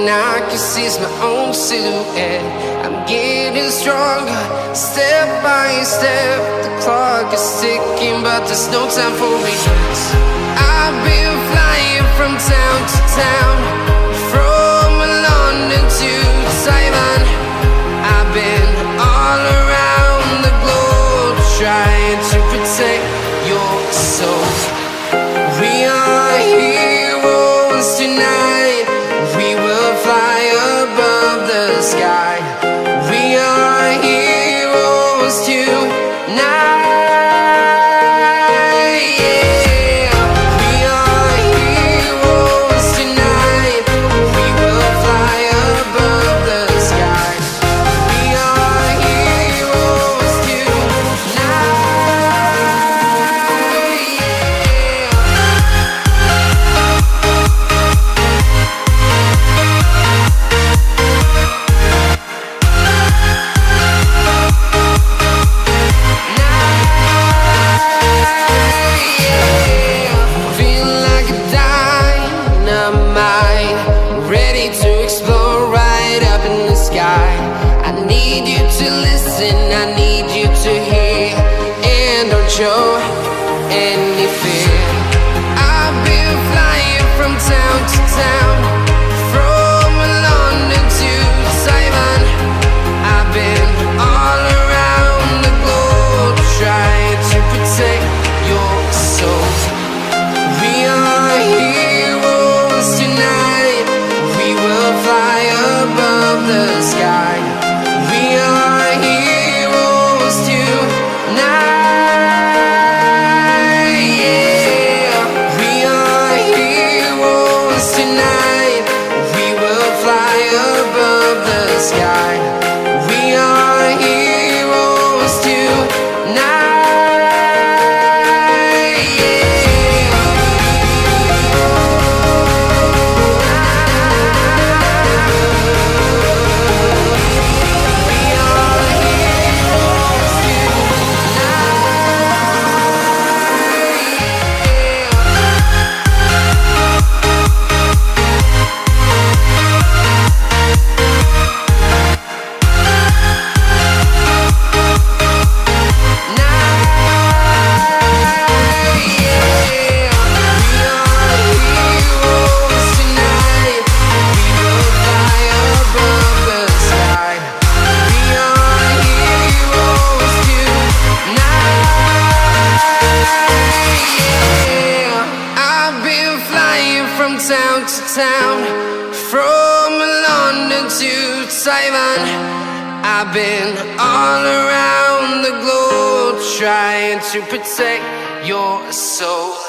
I can see it's my own silhouette. I'm getting stronger, step by step. The clock is ticking, but there's no time for regrets. I've been flying from town to town, from London to Taiwan. I've been all around the globe, trying to protect your soul. We are heroes tonight. We will fly above the sky. We are heroes tonight. Yeah. We are heroes tonight. We will fly above the sky. We are heroes tonight. I need you to hear, and don't show any fear. I've been flying from town to town, from London to Taiwan. I've been all around the globe, trying to protect your soul. We are heroes tonight. We will fly above the sky. We are heroes tonight. Yeah. We are heroes tonight. We will fly above the sky. We are heroes tonight. Town to town, from London to Taiwan. I've been all around the globe, trying to protect your soul.